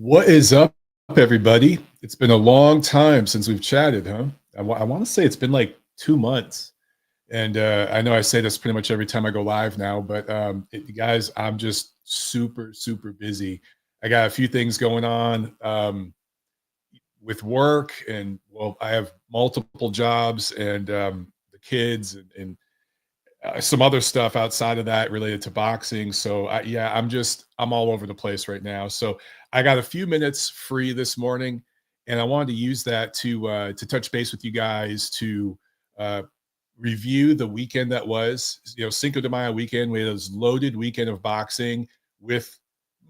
What is up, everybody? It's been a long time since we've chatted, huh? I want to say it's been like 2 months. And I know I say this pretty much every time I go live now, but guys, I'm just super, super busy. I got a few things going on with work, and well, I have multiple jobs and the kids and some other stuff outside of that related to boxing. So yeah, I'm all over the place right now. So I got a few minutes free this morning, and I wanted to use that to touch base with you guys to uh, review the weekend that was. Cinco de Mayo weekend. We had this loaded weekend of boxing with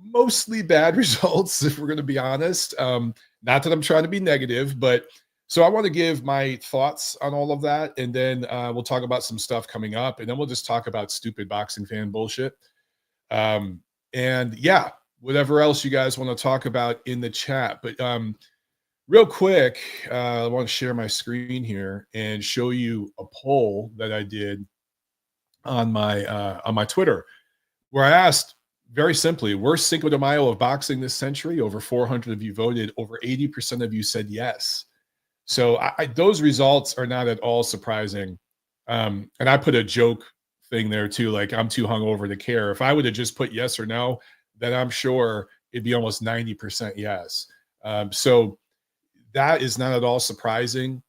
mostly bad results, if we're going to be honest. Not that I'm trying to be negative, but so I want to give my thoughts on all of that, and then we'll talk about some stuff coming up, and then we'll just talk about stupid boxing fan bullshit. Um, and yeah, whatever else you guys want to talk about in the chat. But real quick, I want to share my screen here and show you a poll that I did on my Twitter, where I asked very simply, worst Cinco de Mayo of boxing this century. Over 400 of you voted. Over 80% of you said yes. So those results are not at all surprising. And I put a joke thing there too, like I'm too hungover to care. If I would have just put yes or no, then I'm sure it'd be almost 90% yes. So that is not at all surprising.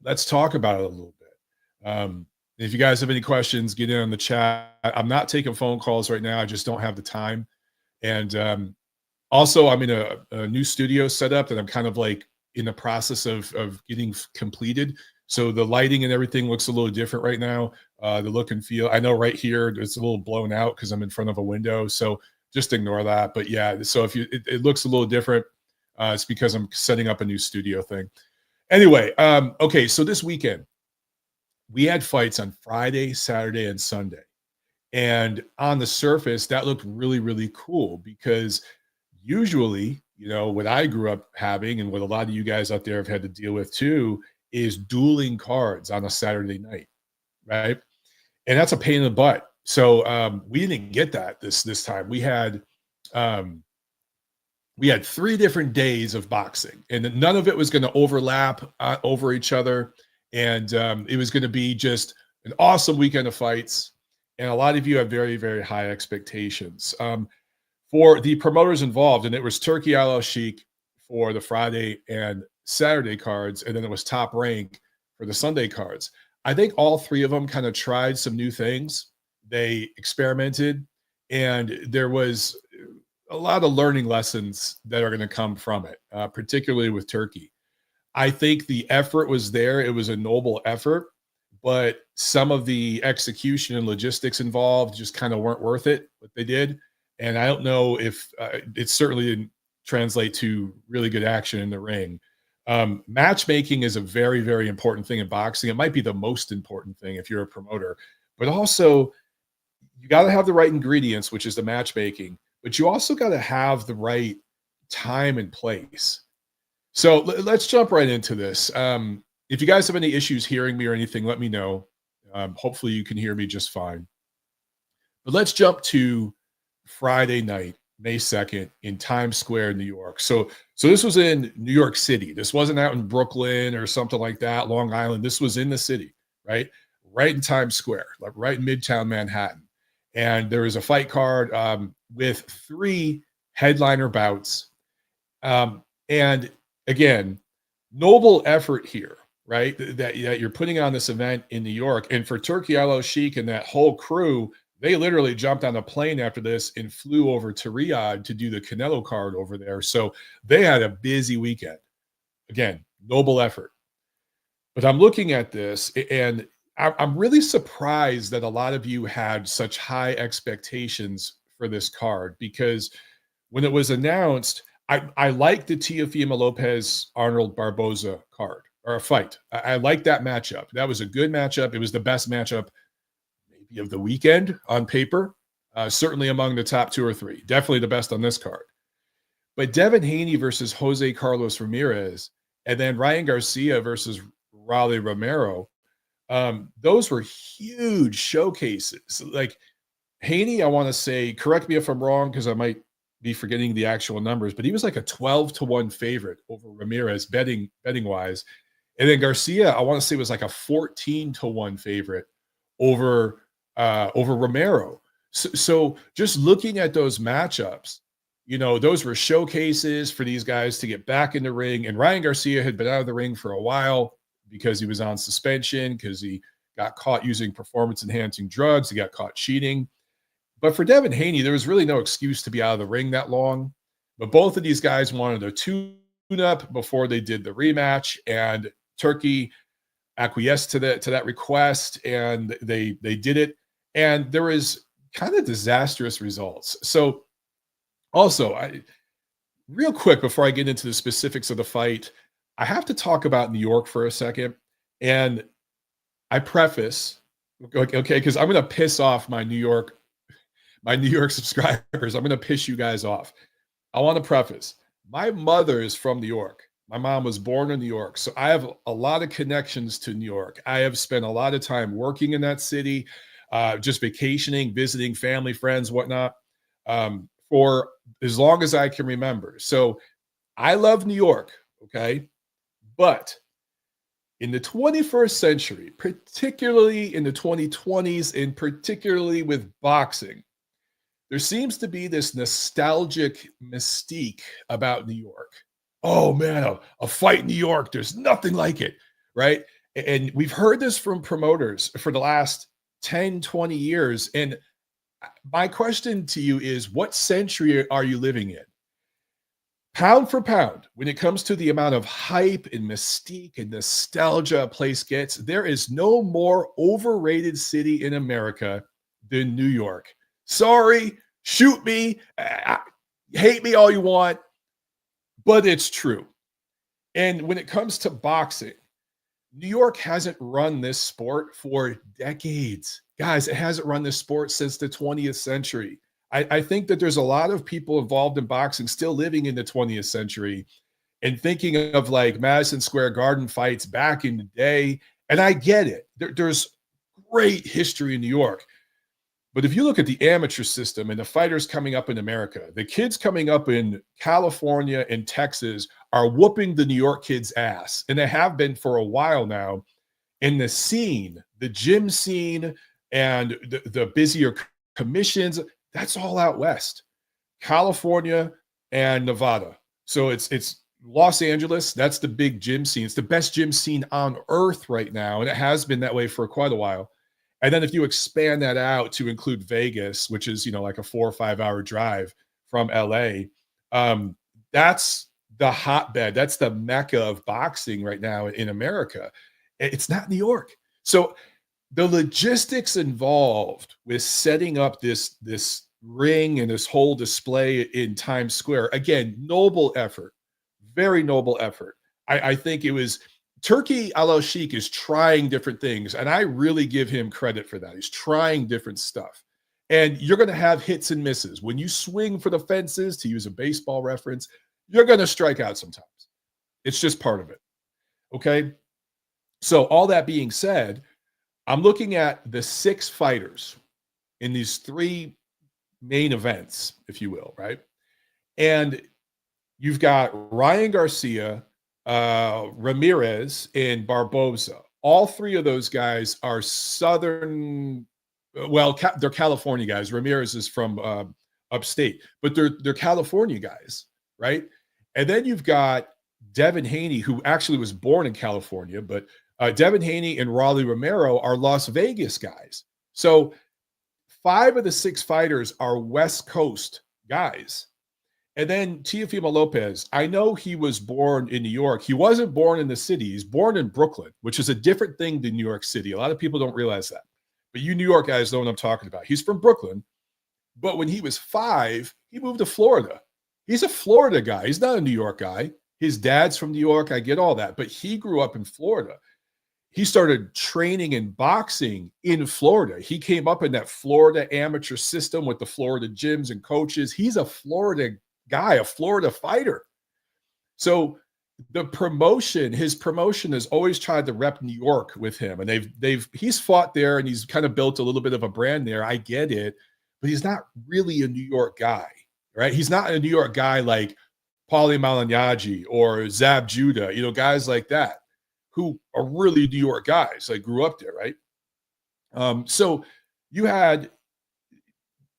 Let's talk about it a little bit. If you guys have any questions, get in on the chat. I'm not taking phone calls right now. I just don't have the time. And also, I'm in a new studio setup that I'm kind of like in the process of getting completed. So the lighting and everything looks a little different right now. The look and feel. I know right here it's a little blown out because I'm in front of a window. So just ignore that. But yeah, so if it looks a little different, it's because I'm setting up a new studio thing. Anyway, okay. So this weekend we had fights on Friday, Saturday, and Sunday. And on the surface, that looked really, really cool because usually, what I grew up having and what a lot of you guys out there have had to deal with too is dueling cards on a Saturday night, right? And that's a pain in the butt. So we didn't get that this time. We had 3 different days of boxing, and none of it was going to overlap over each other. And it was going to be just an awesome weekend of fights. And a lot of you have very, very high expectations for the promoters involved. And it was Turkey Al-Sheikh for the Friday and Saturday cards, and then it was Top Rank for the Sunday cards. I think all 3 of them kind of tried some new things. They experimented, and there was a lot of learning lessons that are going to come from it, particularly with Turkey. I think the effort was there. It was a noble effort, but some of the execution and logistics involved just kind of weren't worth it, what they did. And I don't know if it certainly didn't translate to really good action in the ring. Matchmaking is a very, very important thing in boxing. It might be the most important thing if you're a promoter, but also you got to have the right ingredients, which is the matchmaking, but you also got to have the right time and place. So let's jump right into this. If you guys have any issues hearing me or anything, let me know. Hopefully you can hear me just fine. But let's jump to Friday night, May 2nd in Times Square, New York. So this was in New York City. This wasn't out in Brooklyn or something like that, Long Island. This was in the city, right? Right in Times Square, like right in Midtown Manhattan. And there was a fight card with 3 headliner bouts. And again, noble effort here, right? That you're putting on this event in New York. And for Turkey Al-Sheikh and that whole crew, they literally jumped on a plane after this and flew over to Riyadh to do the Canelo card over there. So they had a busy weekend. Again, noble effort. But I'm looking at this, and I'm really surprised that a lot of you had such high expectations for this card, because when it was announced, I liked the Teofimo Lopez Arnold Barboza card or a fight. I liked that matchup. That was a good matchup. It was the best matchup maybe of the weekend on paper, certainly among the top 2 or 3. Definitely the best on this card. But Devin Haney versus Jose Carlos Ramirez, and then Ryan Garcia versus Raleigh Romero, those were huge showcases. Like Haney, I want to say, correct me if I'm wrong, because I might be forgetting the actual numbers, but he was like a 12-1 favorite over Ramirez betting wise. And then Garcia, I want to say was like a 14-1 favorite over over Romero. So just looking at those matchups, those were showcases for these guys to get back in the ring. And Ryan Garcia had been out of the ring for a while because he was on suspension, because he got caught using performance-enhancing drugs. He got caught cheating. But for Devin Haney, there was really no excuse to be out of the ring that long. But both of these guys wanted a tune-up before they did the rematch, and Turkey acquiesced to that request, and they did it. And there was kind of disastrous results. So also, real quick before I get into the specifics of the fight, I have to talk about New York for a second. And I preface, okay, because I'm going to piss off my New York subscribers. I'm going to piss you guys off. I want to preface, my mother is from New York. My mom was born in New York. So I have a lot of connections to New York. I have spent a lot of time working in that city, just vacationing, visiting family, friends, whatnot, for as long as I can remember. So I love New York, okay? But in the 21st century, particularly in the 2020s, and particularly with boxing, there seems to be this nostalgic mystique about New York. Oh man, a fight in New York, there's nothing like it, right? And we've heard this from promoters for the last 10, 20 years. And my question to you is, what century are you living in? Pound for pound, when it comes to the amount of hype and mystique and nostalgia a place gets, there is no more overrated city in America than New York. Sorry, shoot me, hate me all you want, but it's true. And when it comes to boxing, New York hasn't run this sport for decades. Guys, it hasn't run this sport since the 20th century. I think that there's a lot of people involved in boxing still living in the 20th century and thinking of like Madison Square Garden fights back in the day. And I get it. There's great history in New York. But if you look at the amateur system and the fighters coming up in America, the kids coming up in California and Texas are whooping the New York kids' ass. And they have been for a while now. In the scene, the gym scene and the busier commissions, that's all out west, California and Nevada. So it's Los Angeles. That's the big gym scene. It's the best gym scene on earth right now. And it has been that way for quite a while. And then if you expand that out to include Vegas, which is, like a 4 or 5 hour drive from LA, that's the hotbed. That's the mecca of boxing right now in America. It's not New York. So the logistics involved with setting up this ring and this whole display in Times Square, again, noble effort, very noble effort. I think it was Turkey. Al-Sheikh is trying different things, and I really give him credit for that. He's trying different stuff. And you're going to have hits and misses. When you swing for the fences, to use a baseball reference, you're going to strike out sometimes. It's just part of it. Okay? So all that being said, I'm looking at the 6 fighters in these 3 main events, if you will, right? And you've got Ryan Garcia, Ramirez, and Barboza. All 3 of those guys are Southern, well, they're California guys. Ramirez is from upstate, but they're California guys, right? And then you've got Devin Haney, who actually was born in California, but Devin Haney and Raleigh Romero are Las Vegas guys. So 5 of the 6 fighters are West Coast guys. And then Teofimo Lopez, I know he was born in New York. He wasn't born in the city. He's born in Brooklyn, which is a different thing than New York City. A lot of people don't realize that. But you New York guys know what I'm talking about. He's from Brooklyn. But when he was 5, he moved to Florida. He's a Florida guy. He's not a New York guy. His dad's from New York. I get all that. But he grew up in Florida. He started training in boxing in Florida. He came up in that Florida amateur system with the Florida gyms and coaches. He's a Florida guy, a Florida fighter. So his promotion has always tried to rep New York with him. And he's fought there and he's kind of built a little bit of a brand there. I get it, but he's not really a New York guy. right? He's not a New York guy like Paulie Malignaggi or Zab Judah, guys like that who are really New York guys, like grew up there, right? So you had,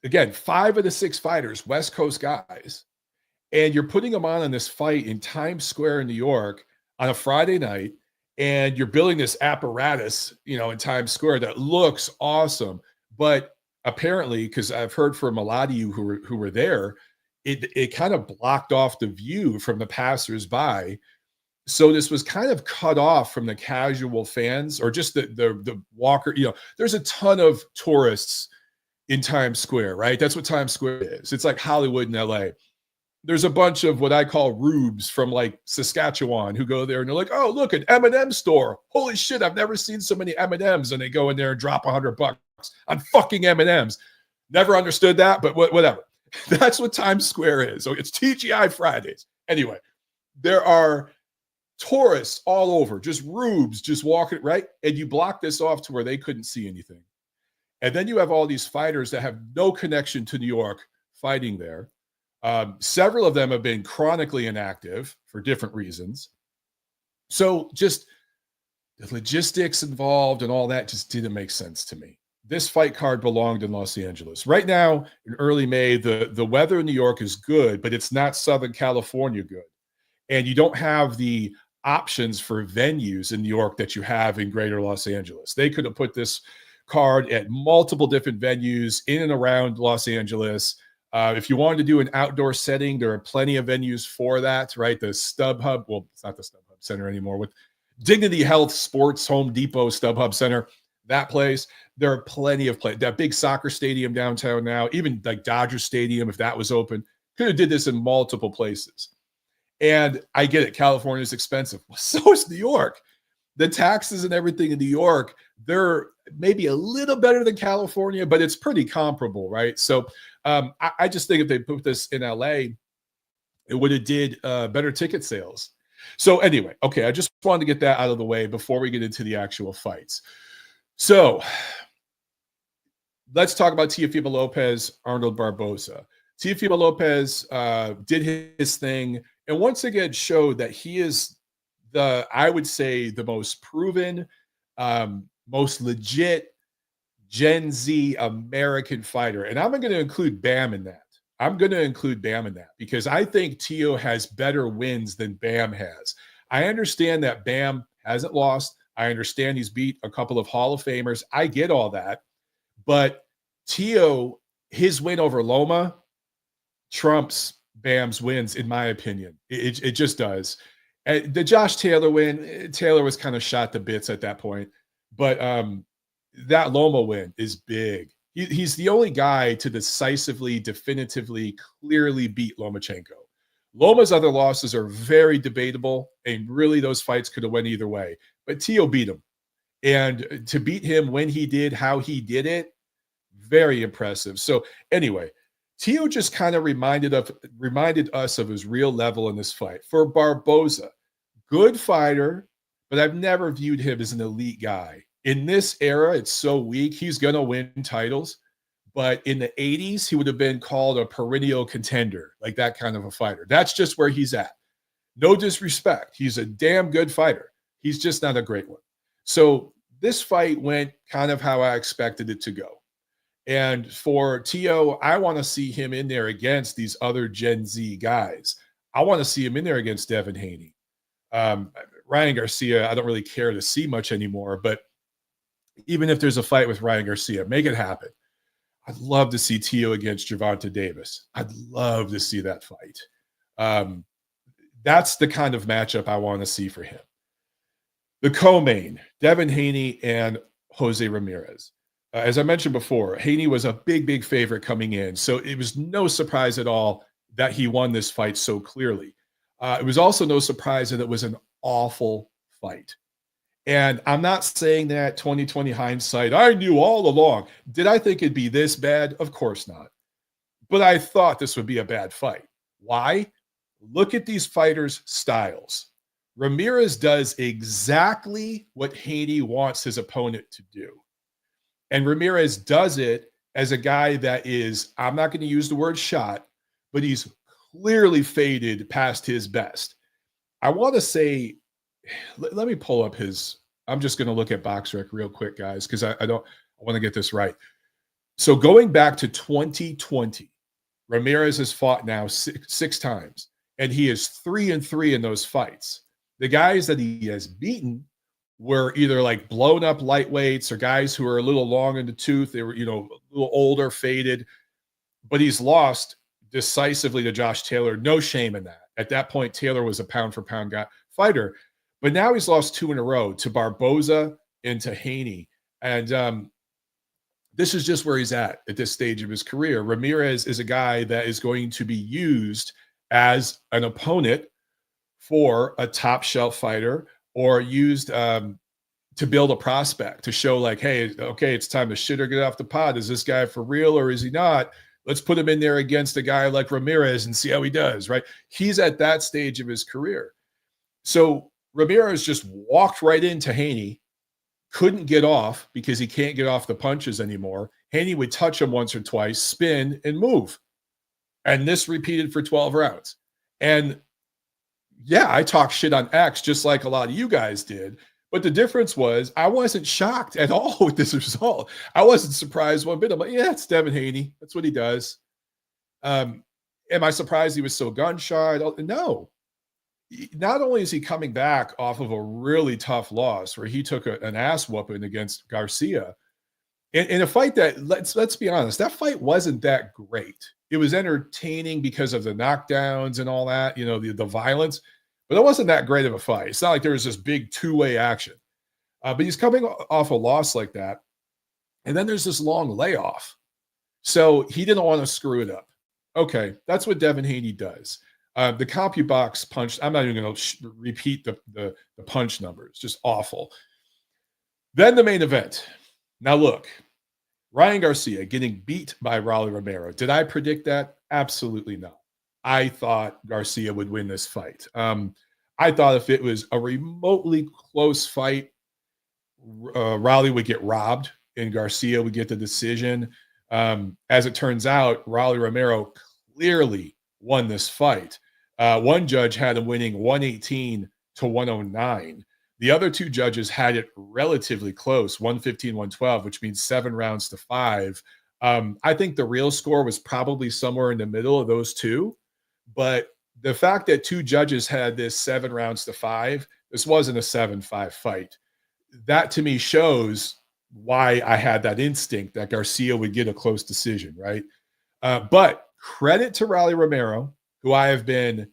again, 5 of the 6 fighters, West Coast guys, and you're putting them on this fight in Times Square in New York on a Friday night, and you're building this apparatus, in Times Square that looks awesome. But apparently, because I've heard from a lot of you who were there, it kind of blocked off the view from the passersby. So this was kind of cut off from the casual fans or just the walker. There's a ton of tourists in Times Square, right? That's what Times Square is. It's like Hollywood in LA. There's a bunch of what I call rubes from like Saskatchewan who go there and they're like, oh, look, an M&M store. Holy shit, I've never seen so many M&Ms. And they go in there and drop $100 on fucking M&Ms. Never understood that, but whatever. That's what Times Square is. So it's TGI Fridays. Anyway, there are tourists all over, just rubes, just walking, right? And you block this off to where they couldn't see anything. And then you have all these fighters that have no connection to New York fighting there. Several of them have been chronically inactive for different reasons. So just the logistics involved and all that just didn't make sense to me. This fight card belonged in Los Angeles. Right now, in early May, the weather in New York is good, but it's not Southern California good. And you don't have the options for venues in New York that you have in greater Los Angeles. They could have put this card at multiple different venues in and around Los Angeles. If you wanted to do an outdoor setting, there are plenty of venues for that, right? The StubHub, well, it's not the StubHub Center anymore, with Dignity Health Sports Home Depot StubHub Center, that place. There are plenty of places. That big soccer stadium downtown now, even like Dodger Stadium, if that was open, could have did this in multiple places. And I get it, California is expensive. So is New York. The taxes and everything in New York, they're maybe a little better than California, but it's pretty comparable, right? So I just think if they put this in LA, it would have did better ticket sales. So anyway, okay, I just wanted to get that out of the way before we get into the actual fights. So let's talk about Teofimo Lopez, Arnold Barboza. Teofimo Lopez did his thing, and once again showed that he is I would say, the most proven, most legit Gen Z American fighter. And I'm going to include Bam in that. Because I think Teo has better wins than Bam has. I understand that Bam hasn't lost. I understand he's beat a couple of Hall of Famers. I get all that. But Teo, his win over Loma trumps Bam's wins, in my opinion. It just does. The Josh Taylor win, Taylor was kind of shot to bits at that point. But that Loma win is big. He's the only guy to decisively, definitively, clearly beat Lomachenko. Loma's other losses are very debatable, and really those fights could have went either way. But Teo beat him. And to beat him when he did, how he did it, very impressive. So anyway, Teo just kind of reminded us of his real level in this fight. For Barboza, good fighter, but I've never viewed him as an elite guy. In this era, it's so weak. He's going to win titles. But in the 80s, he would have been called a perennial contender, like that kind of a fighter. That's just where he's at. No disrespect. He's a damn good fighter. He's just not a great one. So this fight went kind of how I expected it to go. And for Teo, I want to see him in there against these other Gen Z guys. I want to see him in there against Devin Haney. Ryan Garcia, I don't really care to see much anymore, but even if there's a fight with Ryan Garcia, make it happen. I'd love to see Teo against Gervonta Davis. I'd love to see that fight. That's the kind of matchup I want to see for him. The co-main, Devin Haney and Jose Ramirez. As I mentioned before, Haney was a big, big favorite coming in. So it was no surprise at all that he won this fight so clearly. It was also no surprise that it was an awful fight. And I'm not saying that 2020 hindsight, I knew all along. Did I think it'd be this bad? Of course not. But I thought this would be a bad fight. Why? Look at these fighters' styles. Ramirez does exactly what Haney wants his opponent to do. And Ramirez does it as a guy that is, I'm not going to use the word shot, but he's clearly faded past his best. I want to say, let me pull up his. I'm just going to look at BoxRec real quick, guys, because I want to get this right. So going back to 2020, Ramirez has fought now six times, and he is 3-3 in those fights. The guys that he has beaten were either like blown up lightweights or guys who are a little long in the tooth. They were, a little older, faded, but he's lost decisively to Josh Taylor. No shame in that. At that point, Taylor was a pound for pound fighter, but now he's lost 2 in a row to Barboza and to Haney. And this is just where he's at this stage of his career. Ramirez is a guy that is going to be used as an opponent for a top shelf fighter, or used to build a prospect, to show like, hey, okay, it's time to shit or get off the pot. Is this guy for real or is he not? Let's put him in there against a guy like Ramirez and see how he does, right? He's at that stage of his career. So Ramirez just walked right into Haney, couldn't get off because he can't get off the punches anymore. Haney would touch him once or twice, spin, and move. And this repeated for 12 rounds. And yeah, I talk shit on X just like a lot of you guys did. But the difference was I wasn't shocked at all with this result. I wasn't surprised one bit. I'm like, yeah, it's Devin Haney. That's what he does. Am I surprised he was so gun shy? No. Not only is he coming back off of a really tough loss where he took an ass whooping against Garcia in a fight that, let's be honest, that fight wasn't that great. It was entertaining because of the knockdowns and all that, the violence. But it wasn't that great of a fight. It's not like there was this big two-way action. But he's coming off a loss like that. And then there's this long layoff. So he didn't want to screw it up. Okay, that's what Devin Haney does. The CompuBox punch, I'm not even going to repeat the punch numbers. Just awful. Then the main event. Now look, Ryan Garcia getting beat by Romero. Did I predict that? Absolutely not. I thought Garcia would win this fight. I thought if it was a remotely close fight, Raleigh would get robbed and Garcia would get the decision. As it turns out, Raleigh Romero clearly won this fight. One judge had him winning 118-109. The other two judges had it relatively close, 115-112, which means 7 rounds to 5. I think the real score was probably somewhere in the middle of those two. But the fact that two judges had this 7 rounds to 5, this wasn't a 7-5 fight. That to me shows why I had that instinct that Garcia would get a close decision, right? But credit to Raleigh Romero, who I have been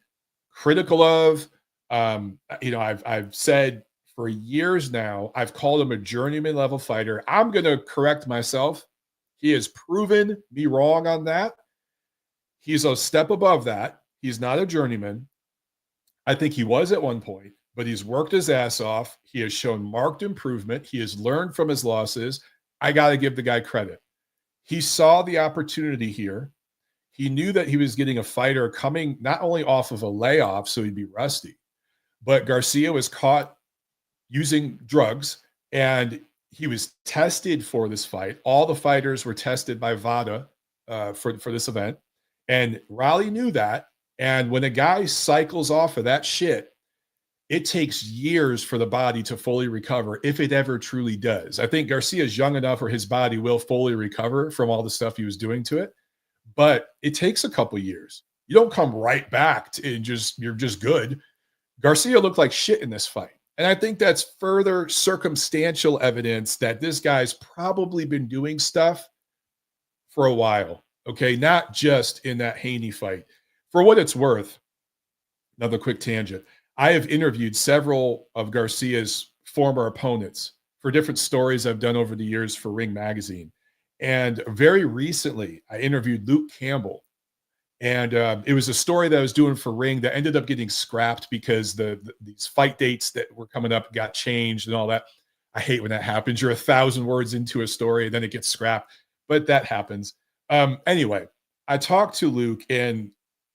critical of. I've said for years now, I've called him a journeyman level fighter. I'm going to correct myself. He has proven me wrong on that. He's a step above that. He's not a journeyman. I think he was at one point, but he's worked his ass off. He has shown marked improvement. He has learned from his losses. I got to give the guy credit. He saw the opportunity here. He knew that he was getting a fighter coming not only off of a layoff, so he'd be rusty, but Garcia was caught using drugs, and he was tested for this fight. All the fighters were tested by VADA for this event, and Raleigh knew that. And when a guy cycles off of that shit, it takes years for the body to fully recover, if it ever truly does. I think Garcia is young enough where his body will fully recover from all the stuff he was doing to it, but it takes a couple years. You don't come right back and you're just good. Garcia looked like shit in this fight. And I think that's further circumstantial evidence that this guy's probably been doing stuff for a while, okay? Not just in that Haney fight. For what it's worth, another quick tangent, I have interviewed several of Garcia's former opponents for different stories I've done over the years for Ring Magazine. And very recently, I interviewed Luke Campbell. And it was a story that I was doing for Ring that ended up getting scrapped because these fight dates that were coming up got changed and all that. I hate when that happens. You're 1,000 words into a story, and then it gets scrapped. But that happens. Anyway, I talked to Luke, and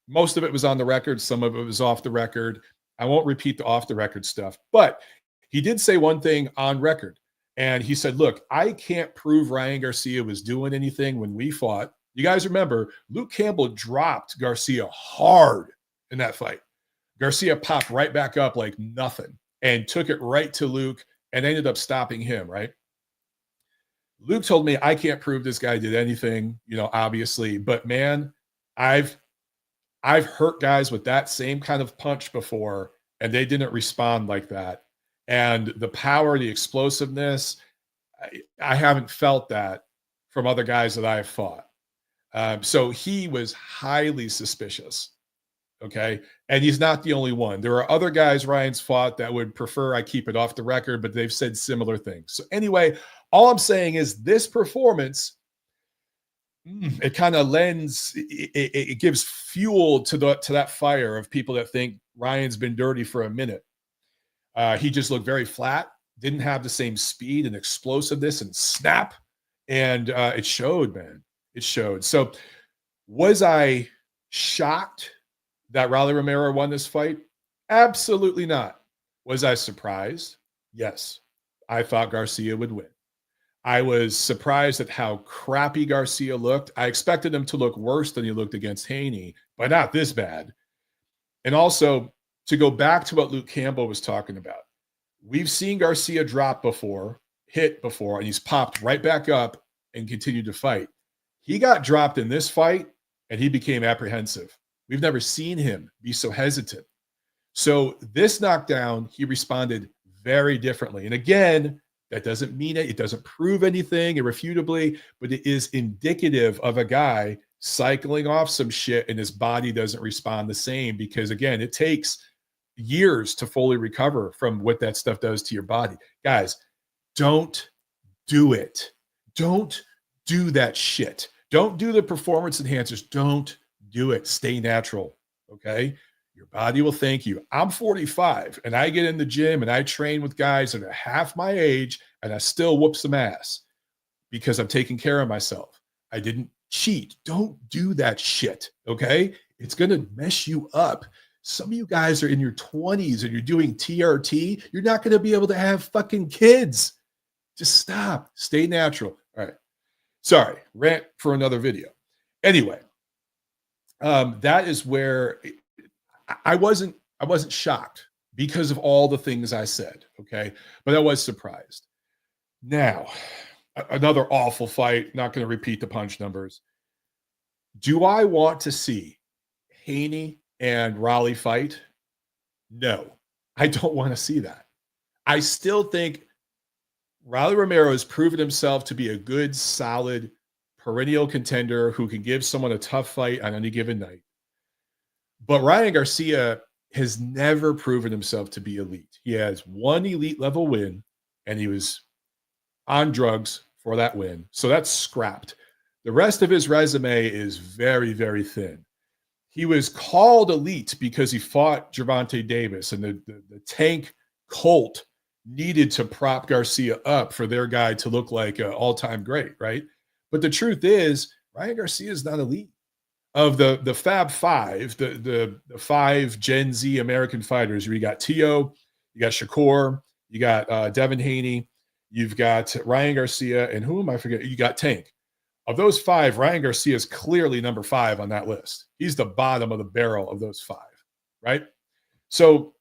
most of it was on the record. Some of it was off the record. I won't repeat the off the record stuff, but he did say one thing on record. And he said, look, I can't prove Ryan Garcia was doing anything when we fought. You guys remember Luke Campbell dropped Garcia hard in that fight. Garcia popped right back up like nothing and took it right to Luke and ended up stopping him, right? Luke told me I can't prove this guy did anything, obviously, but man, I've hurt guys with that same kind of punch before, and they didn't respond like that. And the power, the explosiveness, I haven't felt that from other guys that I have fought. So he was highly suspicious. Okay. And he's not the only one. There are other guys Ryan's fought that would prefer I keep it off the record, but they've said similar things. So anyway, all I'm saying is this performance, it kind of lends, it gives fuel to that fire of people that think Ryan's been dirty for a minute. He just looked very flat, didn't have the same speed and explosiveness and snap. And it showed, man. It showed. So was I shocked that Rolly Romero won this fight? Absolutely not. Was I surprised? Yes. I thought Garcia would win. I was surprised at how crappy Garcia looked. I expected him to look worse than he looked against Haney, but not this bad. And also, to go back to what Luke Campbell was talking about, we've seen Garcia drop before, hit before, and he's popped right back up and continued to fight. He got dropped in this fight, and he became apprehensive. We've never seen him be so hesitant. So this knockdown, he responded very differently. And again, that doesn't mean it. It doesn't prove anything irrefutably, but it is indicative of a guy cycling off some shit and his body doesn't respond the same because, again, it takes years to fully recover from what that stuff does to your body. Guys, don't do it. Don't do that shit. Don't do the performance enhancers. Don't do it. Stay natural, okay? Your body will thank you. I'm 45, and I get in the gym, and I train with guys that are half my age, and I still whoop some ass because I'm taking care of myself. I didn't cheat. Don't do that shit, okay? It's going to mess you up. Some of you guys are in your 20s, and you're doing TRT. You're not going to be able to have fucking kids. Just stop. Stay natural. All right. Sorry, rant for another video. Anyway, that is where I wasn't shocked because of all the things I said, okay? But I was surprised. Now, another awful fight, not going to repeat the punch numbers. Do I want to see Haney and Raleigh fight? No, I don't want to see that. I still think Rolly Romero has proven himself to be a good, solid, perennial contender who can give someone a tough fight on any given night. But Ryan Garcia has never proven himself to be elite. He has one elite level win, and he was on drugs for that win. So that's scrapped. The rest of his resume is very, very thin. He was called elite because he fought Gervonta Davis, and the tank Colt needed to prop Garcia up for their guy to look like an all-time great, right? But the truth is, Ryan Garcia is not elite. Of the Fab Five, the five Gen Z American fighters, you got Tio, you got Shakur, you got Devin Haney, you've got Ryan Garcia, and who am I forgetting? You got Tank. Of those five, Ryan Garcia is clearly number 5 on that list. He's the bottom of the barrel of those 5, right? So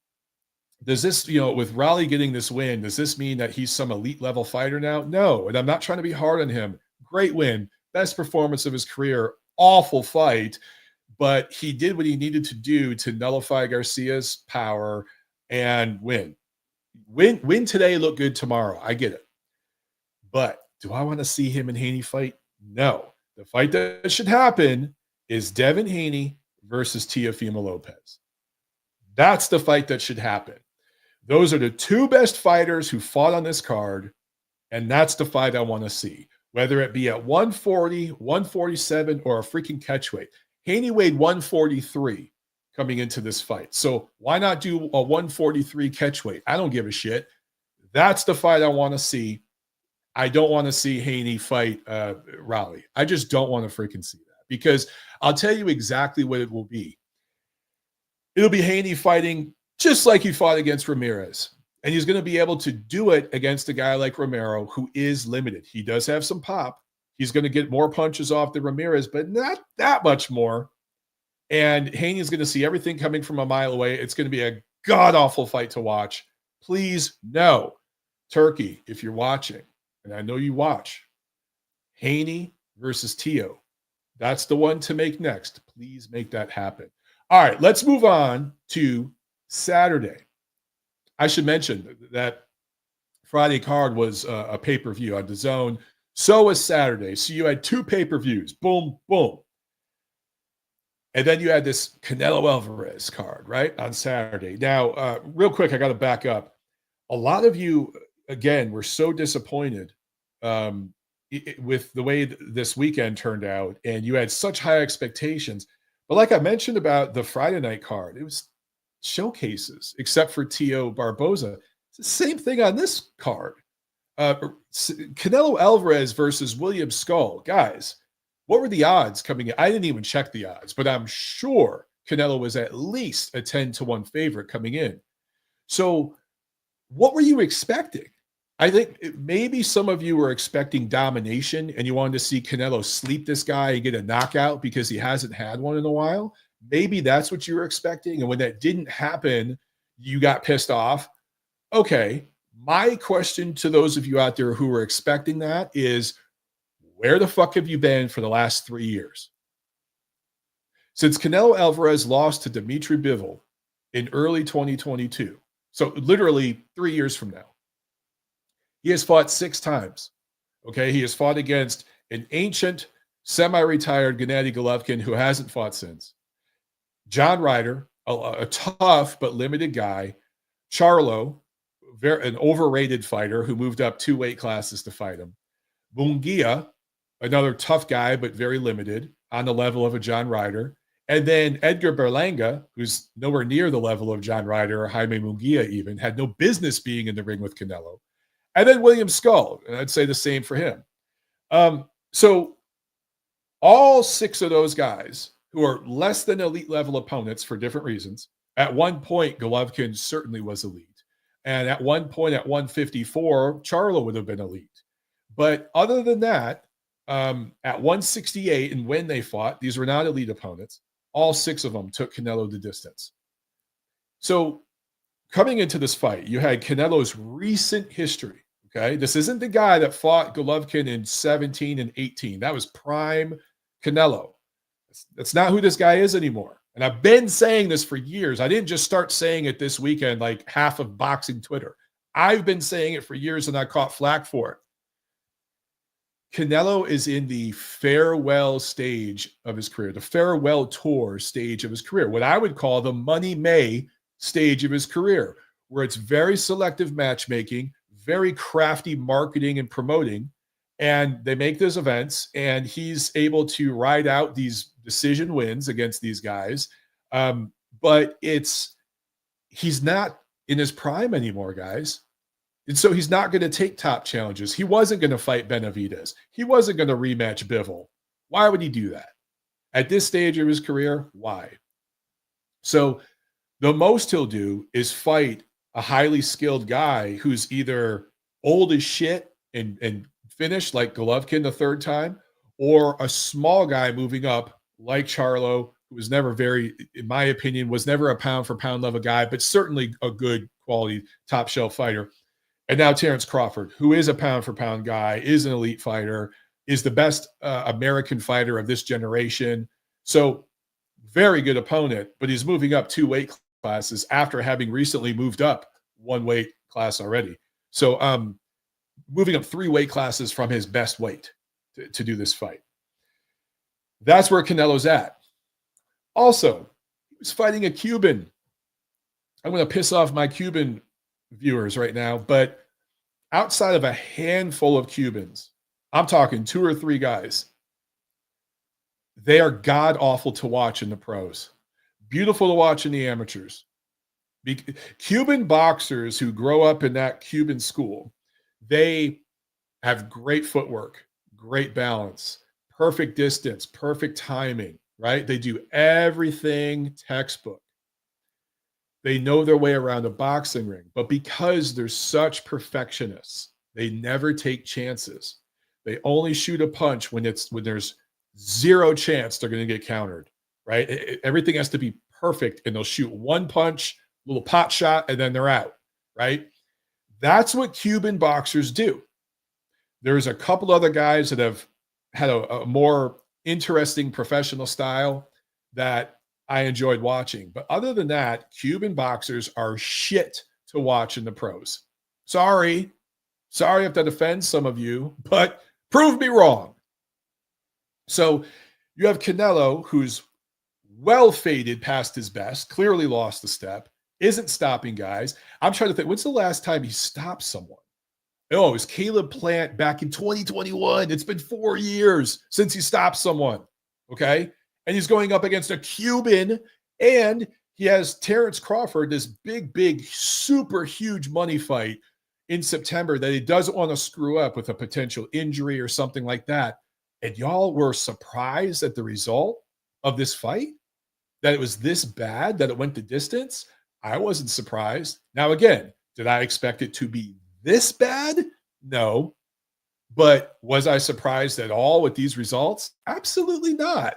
does this, with Raleigh getting this win, does this mean that he's some elite level fighter now? No, and I'm not trying to be hard on him. Great win, best performance of his career, awful fight, but he did what he needed to do to nullify Garcia's power and win. Win today, look good tomorrow. I get it. But do I want to see him and Haney fight? No. The fight that should happen is Devin Haney versus Teofimo Lopez. That's the fight that should happen. Those are the two best fighters who fought on this card, and that's the fight I want to see, whether it be at 140, 147, or a freaking catchweight. Haney weighed 143 coming into this fight. So why not do a 143 catchweight? I don't give a shit. That's the fight I want to see. I don't want to see Haney fight Raleigh. I just don't want to freaking see that, because I'll tell you exactly what it will be. It'll be Haney fighting just like he fought against Ramirez. And he's going to be able to do it against a guy like Romero, who is limited. He does have some pop, He's going to get more punches off than Ramirez, but not that much more. And Haney's going to see everything coming from a mile away. It's going to be a god-awful fight to watch. Please, no. Turkey, if you're watching, and I know you watch, Haney versus Tio. That's the one to make next. Please make that happen. All right, let's move on to Saturday. I should mention that Friday card was a pay-per-view on DAZN. So was Saturday. So you had 2 pay-per-views. Boom, boom. And then you had this Canelo Alvarez card, right, on Saturday. Now, real quick, I got to back up. A lot of you, again, were so disappointed with the way this weekend turned out, and you had such high expectations. But like I mentioned about the Friday night card, it was showcases, except for Tio Barboza. It's the same thing on this card. Canelo Alvarez versus William Skull. Guys, what were the odds coming in? I didn't even check the odds, but I'm sure Canelo was at least a 10-1 favorite coming in. So what were you expecting? I think maybe some of you were expecting domination and you wanted to see Canelo sleep this guy and get a knockout because he hasn't had one in a while. Maybe that's what you were expecting. And when that didn't happen, you got pissed off. Okay. My question to those of you out there who were expecting that is, where the fuck have you been for the last 3 years? Since Canelo Alvarez lost to Dimitri Bivol in early 2022, so literally 3 years from now, he has fought 6 times. Okay, he has fought against an ancient, semi-retired Gennady Golovkin who hasn't fought since. John Ryder, a tough but limited guy. Charlo, an overrated fighter who moved up 2 weight classes to fight him. Munguia, another tough guy but very limited, on the level of a John Ryder. And then Edgar Berlanga, who's nowhere near the level of John Ryder or Jaime Munguia even, had no business being in the ring with Canelo. And then William Skull, and I'd say the same for him. So all 6 of those guys who are less than elite level opponents for different reasons. At one point, Golovkin certainly was elite. And at one point at 154, Charlo would have been elite. But other than that, at 168 and when they fought, these were not elite opponents. All 6 of them took Canelo the distance. So coming into this fight, you had Canelo's recent history. Okay, this isn't the guy that fought Golovkin in 17 and 18. That was prime Canelo. That's not who this guy is anymore. And I've been saying this for years. I didn't just start saying it this weekend like half of boxing Twitter. I've been saying it for years and I caught flack for it. Canelo is in the farewell stage of his career, the farewell tour stage of his career, what I would call the Money May stage of his career, where it's very selective matchmaking, very crafty marketing and promoting, and they make those events, and he's able to ride out these decision wins against these guys. But he's not in his prime anymore, guys. And so he's not going to take top challenges. He wasn't going to fight Benavidez. He wasn't going to rematch Bivol. Why would he do that? At this stage of his career, why? So the most he'll do is fight a highly skilled guy who's either old as shit and finished like Golovkin the 3rd time, or a small guy moving up like Charlo, who was never in my opinion, was never a pound for pound level guy, but certainly a good quality top shelf fighter. And now Terence Crawford, who is a pound for pound guy, is an elite fighter, is the best American fighter of this generation. So very good opponent, but he's moving up 2 weight classes after having recently moved up 1 weight class already. So moving up 3 weight classes from his best weight to do this fight. That's where Canelo's at. Also, he was fighting a Cuban. I'm going to piss off my Cuban viewers right now, but outside of a handful of Cubans, I'm talking 2 or 3 guys, they are god awful to watch in the pros. Beautiful to watch in the amateurs. Cuban boxers who grow up in that Cuban school, they have great footwork, great balance, perfect distance, perfect timing, right? They do everything textbook. They know their way around a boxing ring, but because they're such perfectionists, they never take chances. They only shoot a punch when there's zero chance they're going to get countered, right? Everything has to be perfect, and they'll shoot one punch, little pot shot, and then they're out, right? That's what Cuban boxers do. There's a couple other guys that have had a more interesting professional style that I enjoyed watching. But other than that, Cuban boxers are shit to watch in the pros. Sorry. Sorry if that offends some of you, but prove me wrong. So you have Canelo, who's well faded past his best, clearly lost a step, isn't stopping guys. I'm trying to think, when's the last time he stopped someone? Oh, it was Caleb Plant back in 2021. It's been 4 years since he stopped someone. Okay. And he's going up against a Cuban, and he has Terence Crawford, this big, super huge money fight in September that he doesn't want to screw up with a potential injury or something like that. And y'all were surprised at the result of this fight, that it was this bad, that it went the distance. I wasn't surprised. Now, again, did I expect it to be this bad? No. But was I surprised at all with these results? Absolutely not.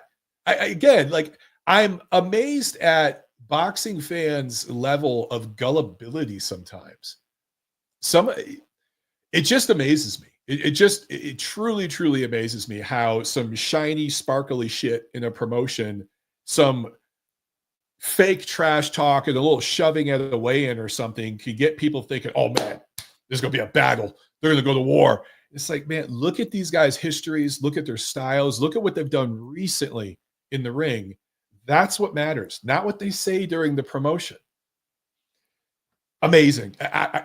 I'm amazed at boxing fans' level of gullibility sometimes. It just amazes me. It truly amazes me how some shiny, sparkly shit in a promotion, some fake trash talk and a little shoving at a weigh-in or something could get people thinking, oh man, there's going to be a battle. They're going to go to war. It's like, man, look at these guys' histories. Look at their styles. Look at what they've done recently in the ring. That's what matters, not what they say during the promotion. Amazing.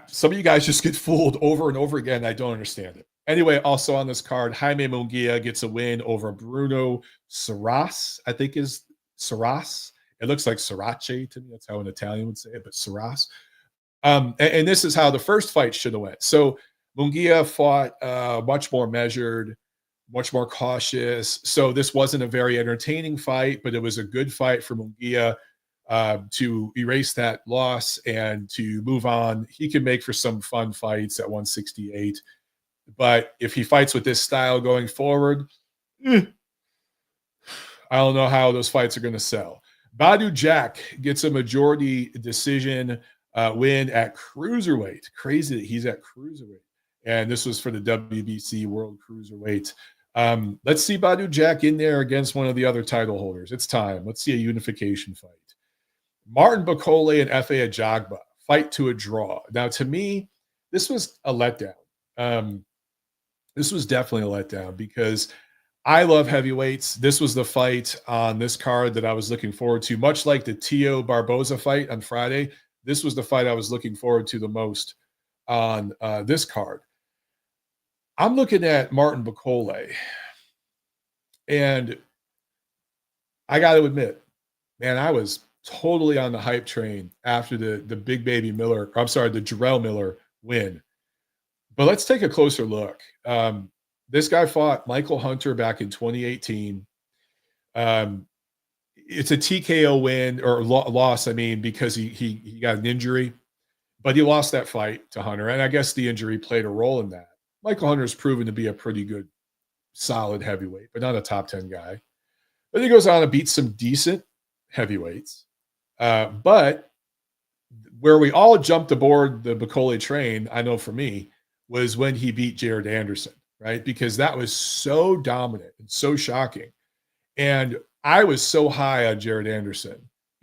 Some of you guys just get fooled over and over again. I don't understand it. Anyway, also on this card, Jaime Munguia gets a win over Bruno Saras, I think is Saras. It looks like Sriracha to me. That's how an Italian would say it, but Saras. And this is how the first fight should have went. So Munguia fought much more measured, much more cautious. So this wasn't a very entertaining fight, but it was a good fight for Munguia to erase that loss and to move on. He can make for some fun fights at 168. But if he fights with this style going forward, I don't know how those fights are going to sell. Badu Jack gets a majority decision win at cruiserweight. Crazy that he's at cruiserweight. And this was for the WBC World Cruiserweight. Let's see Badu Jack in there against one of the other title holders. It's time. Let's see a unification fight. Martin Bakole and Efe Ajagba fight to a draw. Now, to me, this was a letdown. This was definitely a letdown because I love heavyweights. This was the fight on this card that I was looking forward to, much like the Tio Barboza fight on Friday. This was the fight I was looking forward to the most on this card. I'm looking at Martin Bakole, and I got to admit, man, I was totally on the hype train after the Big Baby Miller, the Jarrell Miller win. But let's take a closer look. This guy fought Michael Hunter back in 2018. It's a TKO win or loss, because he got an injury, but he lost that fight to Hunter. And I guess the injury played a role in that. Michael Hunter's proven to be a pretty good, solid heavyweight, but not a top 10 guy. But he goes on to beat some decent heavyweights. But where we all jumped aboard the Bakole train, I know for me, was when he beat Jared Anderson, right? Because that was so dominant and so shocking. And I was so high on Jared Anderson.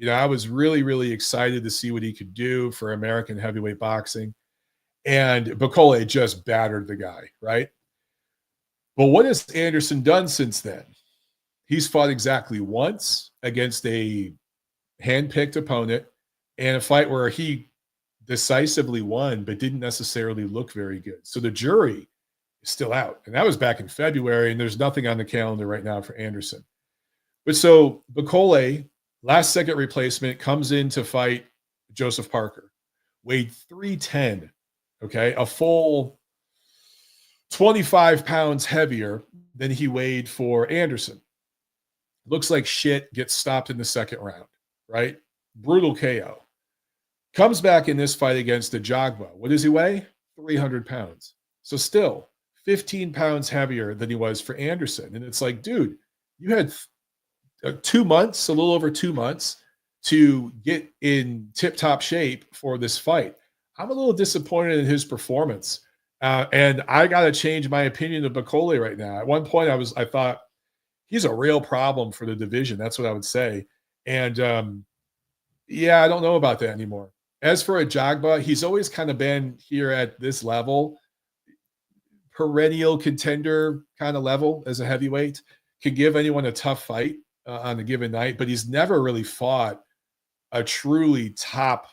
I was really, really excited to see what he could do for American heavyweight boxing. And Bakole just battered the guy, right? But what has Anderson done since then? He's fought exactly once against a handpicked opponent and a fight where he decisively won, but didn't necessarily look very good. So the jury is still out. And that was back in February, and there's nothing on the calendar right now for Anderson. But so Bakole, last second replacement, comes in to fight Joseph Parker. Weighed 310, okay? A full 25 pounds heavier than he weighed for Anderson. Looks like shit, gets stopped in the second round, right? Brutal KO. Comes back in this fight against Ajagba. What does he weigh? 300 pounds. So still 15 pounds heavier than he was for Anderson. And it's like, dude, you had 2 months, a little over 2 months to get in tip-top shape for this fight. I'm a little disappointed in his performance. And I got to change my opinion of Bakole right now. At one point, I thought he's a real problem for the division. That's what I would say. And yeah, I don't know about that anymore. As for Ajagba, he's always kind of been here at this level, perennial contender kind of level as a heavyweight, can give anyone a tough fight on a given night, but he's never really fought a truly top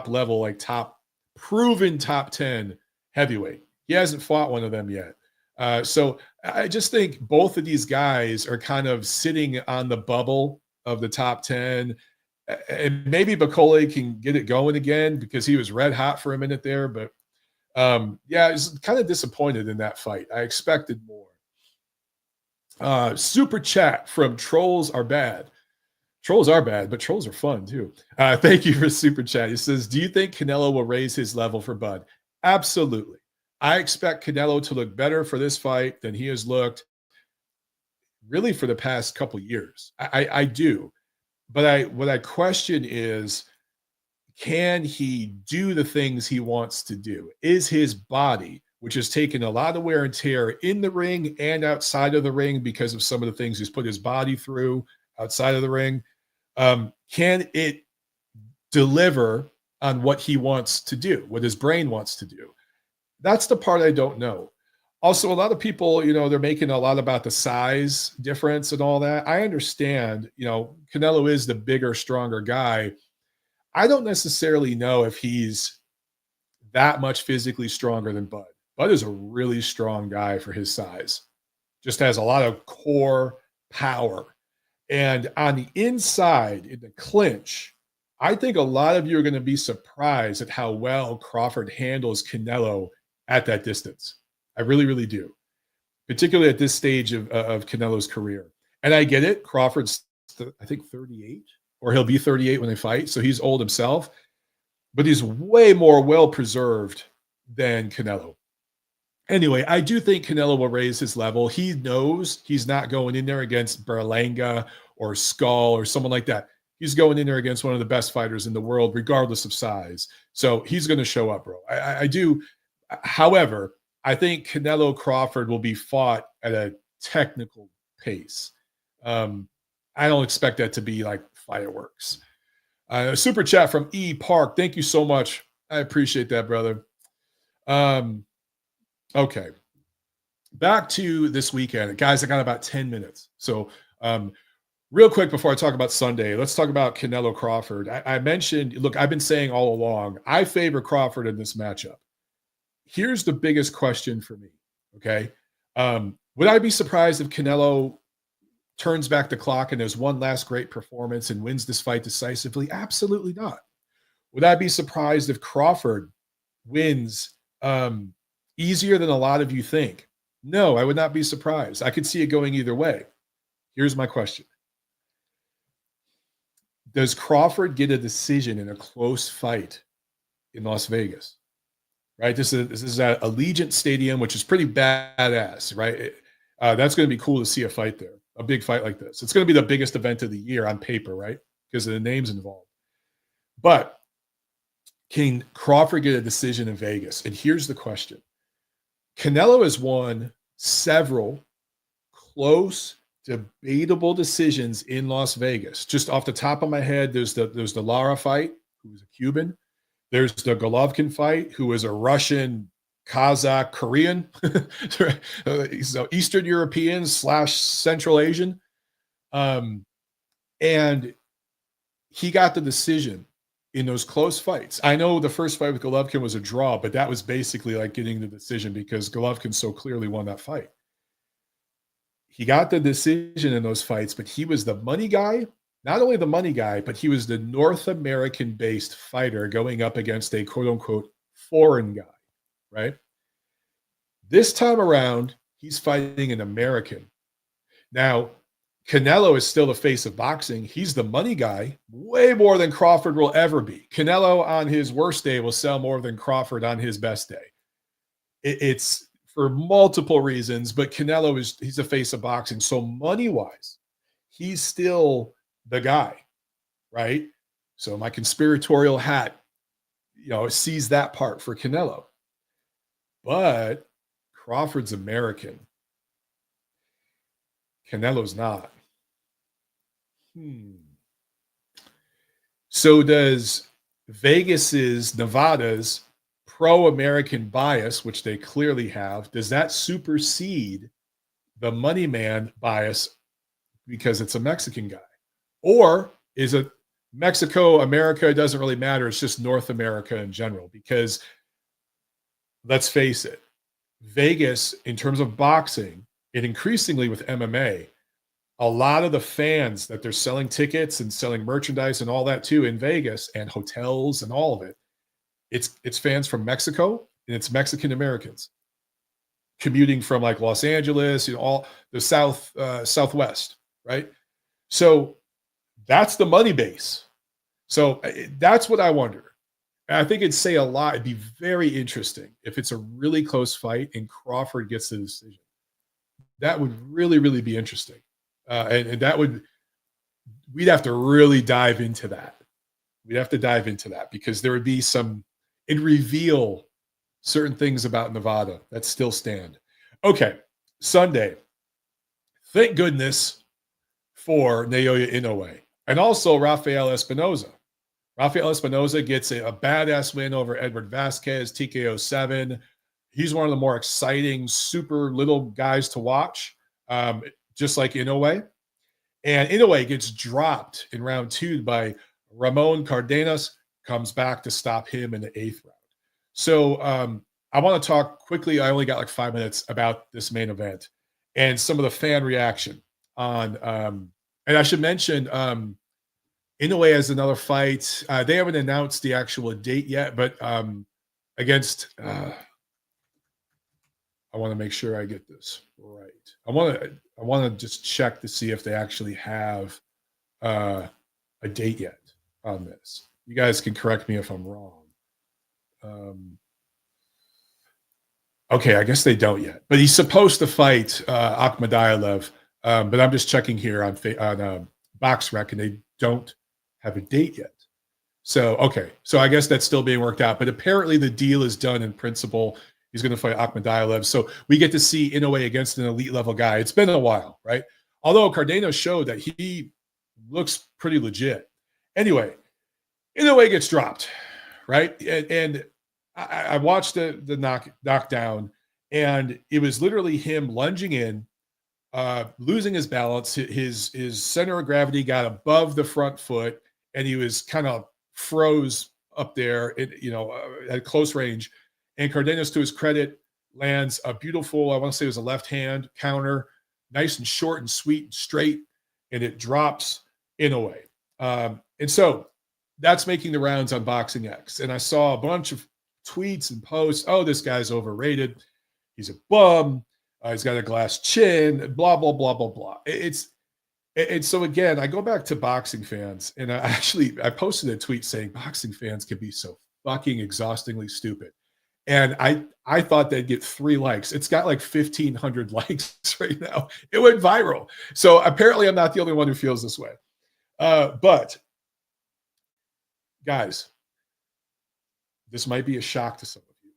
level, like proven top 10 heavyweight. He hasn't fought one of them yet. So I just think both of these guys are kind of sitting on the bubble of the top 10. And maybe Bakole can get it going again because he was red hot for a minute there. But yeah, I was kind of disappointed in that fight. I expected more. Super chat from Trolls Are Bad. Trolls are bad, but trolls are fun too. Thank you for super chat. He says, do you think Canelo will raise his level for Bud? Absolutely. I expect Canelo to look better for this fight than he has looked really for the past couple years. I do. But what I question is, can he do the things he wants to do? Is his body, which has taken a lot of wear and tear in the ring and outside of the ring because of some of the things he's put his body through outside of the ring, can it deliver on what he wants to do, what his brain wants to do? That's the part I don't know. Also, a lot of people, they're making a lot about the size difference and all that. I understand, Canelo is the bigger, stronger guy. I don't necessarily know if he's that much physically stronger than Bud. Bud is a really strong guy for his size. Just has a lot of core power. And on the inside, in the clinch, I think a lot of you are going to be surprised at how well Crawford handles Canelo at that distance. I really, really do, particularly at this stage of Canelo's career. And I get it. Crawford's, I think, 38, or he'll be 38 when they fight. So he's old himself, but he's way more well-preserved than Canelo. Anyway, I do think Canelo will raise his level. He knows he's not going in there against Berlanga or Skull or someone like that. He's going in there against one of the best fighters in the world, regardless of size. So he's going to show up, bro. I do. However, I think Canelo Crawford will be fought at a technical pace. I don't expect that to be like fireworks. A super chat from E Park. Thank you so much. I appreciate that, brother. Okay. Back to this weekend. Guys, I got about 10 minutes. So real quick before I talk about Sunday, let's talk about Canelo Crawford. I mentioned, look, I've been saying all along, I favor Crawford in this matchup. Here's the biggest question for me, okay? Would I be surprised if Canelo turns back the clock and has one last great performance and wins this fight decisively? Absolutely not. Would I be surprised if Crawford wins easier than a lot of you think? No, I would not be surprised. I could see it going either way. Here's my question. Does Crawford get a decision in a close fight in Las Vegas? Right? This is at Allegiant Stadium, which is pretty badass, right? That's going to be cool to see a fight there, a big fight like this. It's going to be the biggest event of the year on paper, right? Because of the names involved. But can Crawford get a decision in Vegas? And here's the question. Canelo has won several close, debatable decisions in Las Vegas. Just off the top of my head, there's the Lara fight, who's a Cuban. There's the Golovkin fight, who is a Russian, Kazakh, Korean, so Eastern European / Central Asian. And he got the decision in those close fights. I know the first fight with Golovkin was a draw, but that was basically like getting the decision because Golovkin so clearly won that fight. He got the decision in those fights, but he was the money guy. Not only the money guy, but he was the North American-based fighter going up against a quote-unquote foreign guy, right? This time around, he's fighting an American. Now, Canelo is still the face of boxing. He's the money guy, way more than Crawford will ever be. Canelo on his worst day will sell more than Crawford on his best day. It's for multiple reasons, but Canelo he's the face of boxing. So money-wise, he's still the guy, right? So my conspiratorial hat, sees that part for Canelo. But Crawford's American. Canelo's not. So does Vegas's, Nevada's pro-American bias, which they clearly have, does that supersede the money man bias because it's a Mexican guy? Or is it Mexico, America, it doesn't really matter. It's just North America in general, because let's face it, Vegas, in terms of boxing, and increasingly with MMA, a lot of the fans that they're selling tickets and selling merchandise and all that too in Vegas, and hotels and all of it, it's fans from Mexico, and it's Mexican Americans commuting from like Los Angeles, all the Southwest, right? So that's the money base. So that's what I wonder. And I think it'd say a lot. It'd be very interesting if it's a really close fight and Crawford gets the decision. That would really, really be interesting. And that we'd have to really dive into that. We'd have to dive into that because there would be it'd reveal certain things about Nevada that still stand. Okay, Sunday. Thank goodness for Naoya Inoue and also Rafael Espinoza. Rafael Espinoza gets a badass win over Edward Vasquez, TKO 7. He's one of the more exciting, super little guys to watch, just like Inoue. And Inoue gets dropped in round 2 by Ramon Cardenas, comes back to stop him in the 8th round. So I want to talk quickly. I only got like 5 minutes about this main event and some of the fan reaction on. And I should mention, Inoue has another fight. They haven't announced the actual date yet, but against. I want to make sure I get this right. I want to just check to see if they actually have a date yet on this. You guys can correct me if I'm wrong. Okay, I guess they don't yet. But he's supposed to fight Akhmadaliev. But I'm just checking here on BoxRec, and they don't have a date yet. So, okay. So I guess that's still being worked out. But apparently the deal is done in principle. He's going to fight Akhmadaliev. So we get to see Inoue against an elite level guy. It's been a while, right? Although Cardenas showed that he looks pretty legit. Anyway, Inoue gets dropped, right? And I watched the knockdown, and it was literally him lunging in, losing his balance. His center of gravity got above the front foot, and he was kind of froze up there, at close range. And Cardenas, to his credit, lands a beautiful, I want to say it was a left hand counter, nice and short and sweet and straight, and it drops Inoue. And so that's making the rounds on Boxing X. And I saw a bunch of tweets and posts. Oh, this guy's overrated. He's a bum. He's got a glass chin, blah, blah, blah, blah, blah. And so again, I go back to boxing fans, and I posted a tweet saying boxing fans can be so fucking exhaustingly stupid. And I thought they'd get 3 likes. It's got like 1,500 likes right now. It went viral. So apparently I'm not the only one who feels this way. But guys, this might be a shock to some of you,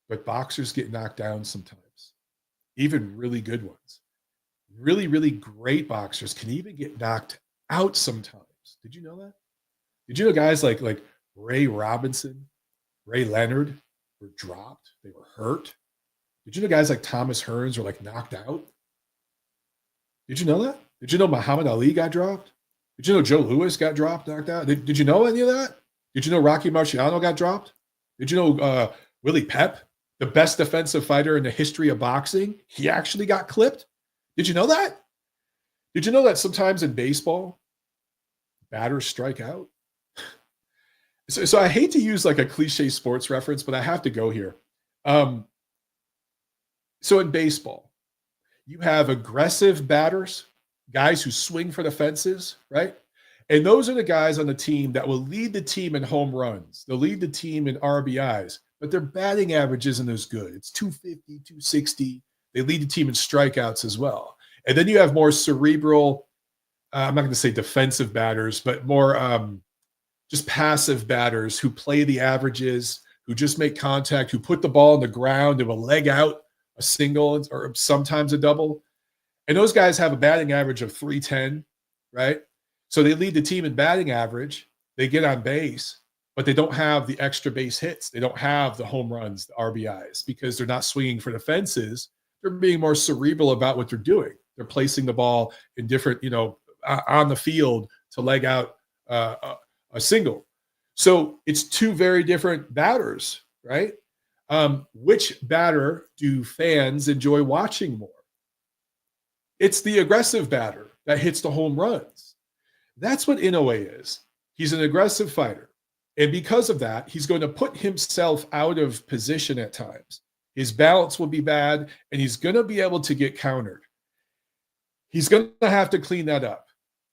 but boxers get knocked down sometimes, even really good ones. Really, really great boxers can even get knocked out sometimes. Did you know that? Did you know guys like Ray Robinson, Ray Leonard were dropped? They were hurt. Did you know guys like Thomas Hearns were like knocked out? Did you know that? Did you know Muhammad Ali got dropped? Did you know Joe Louis got dropped, knocked out? Did you know any of that? Did you know Rocky Marciano got dropped? Did you know Willie Pep, the best defensive fighter in the history of boxing, he actually got clipped? Did you know that? Did you know that sometimes in baseball, batters strike out? So I hate to use like a cliche sports reference, but I have to go here. So in baseball, you have aggressive batters, guys who swing for the fences, right? And those are the guys on the team that will lead the team in home runs. They'll lead the team in RBIs. but their batting average isn't as good. It's 250, 260. They lead the team in strikeouts as well. And then you have more cerebral, I'm not going to say defensive batters, but more just passive batters who play the averages, who just make contact, who put the ball on the ground and will leg out a single or sometimes a double. And those guys have a batting average of 310, right? So they lead the team in batting average. They get on base, but they don't have the extra base hits. They don't have the home runs, the RBIs, because they're not swinging for the fences. They're being more cerebral about what they're doing. They're placing the ball in different, on the field to leg out a single. So it's two very different batters, right? Which batter do fans enjoy watching more? It's the aggressive batter that hits the home runs. That's what Inoue is. He's an aggressive fighter. And because of that, he's going to put himself out of position at times. His balance will be bad, and he's going to be able to get countered. He's going to have to clean that up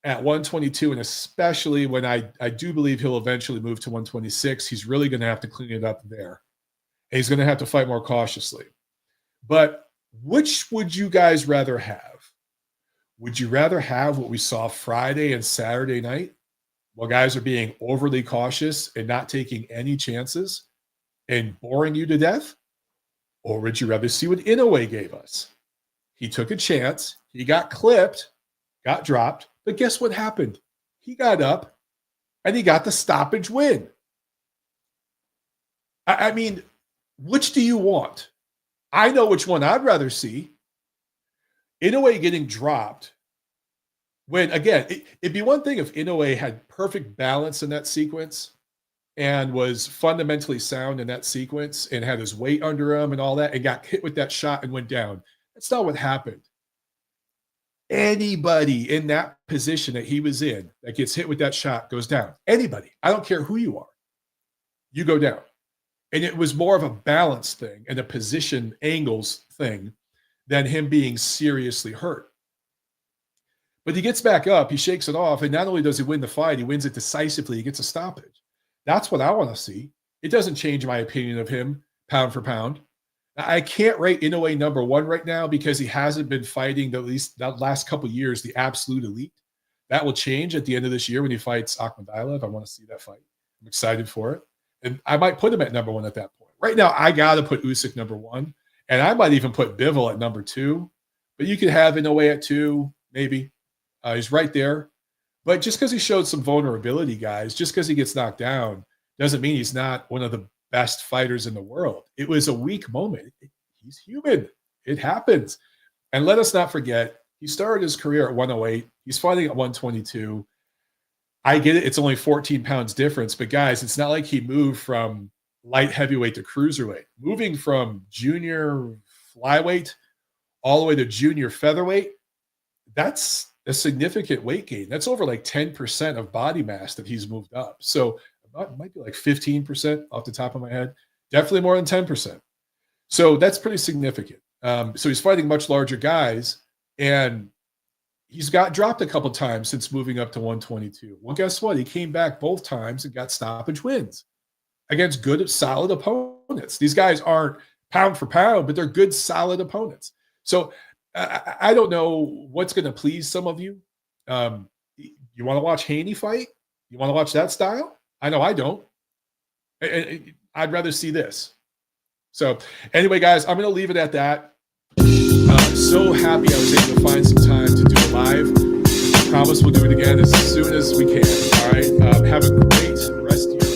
at 122, and especially when I do believe he'll eventually move to 126. He's really going to have to clean it up there. And he's going to have to fight more cautiously. But which would you guys rather have? Would you rather have what we saw Friday and Saturday night, while guys are being overly cautious and not taking any chances and boring you to death? Or would you rather see what Inoue gave us? He took a chance. He got clipped, got dropped. But guess what happened? He got up and he got the stoppage win. I mean, which do you want? I know which one I'd rather see. Inoue getting dropped when, again, it'd be one thing if Inoue had perfect balance in that sequence and was fundamentally sound in that sequence and had his weight under him and all that and got hit with that shot and went down. That's not what happened. Anybody in that position that he was in that gets hit with that shot goes down. Anybody. I don't care who you are. You go down. And it was more of a balance thing and a position angles thing than him being seriously hurt. But he gets back up, he shakes it off, and not only does he win the fight, he wins it decisively. He gets a stoppage. That's what I want to see. It doesn't change my opinion of him pound for pound. I can't rate Inoue number one right now because he hasn't been fighting at least that last couple of years, the absolute elite. That will change at the end of this year when he fights Akhmadaliev. I want to see that fight. I'm excited for it. And I might put him at number one at that point. Right now, I got to put Usyk number one. And I might even put Bivol at number two. But you could have Inoue at two, maybe. He's right there. But just because he showed some vulnerability, guys, just because he gets knocked down, doesn't mean he's not one of the best fighters in the world. It was a weak moment. He's human. It happens. And let us not forget, he started his career at 108. He's fighting at 122. I get it. It's only 14 pounds difference. But, guys, it's not like he moved from light heavyweight to cruiserweight. Moving from junior flyweight all the way to junior featherweight, that's a significant weight gain. That's over like 10% of body mass that he's moved up. So it might be like 15% off the top of my head. Definitely more than 10%. So that's pretty significant. So he's fighting much larger guys, and he's got dropped a couple times since moving up to 122. Well, guess what? He came back both times and got stoppage wins against good, solid opponents. These guys aren't pound for pound, but they're good, solid opponents. So I don't know what's going to please some of you. You want to watch Haney fight? You want to watch that style? I know I don't. I'd rather see this. So anyway, guys, I'm going to leave it at that. So happy I was able to find some time to do it live. I promise we'll do it again as soon as we can. All right. Have a great rest of your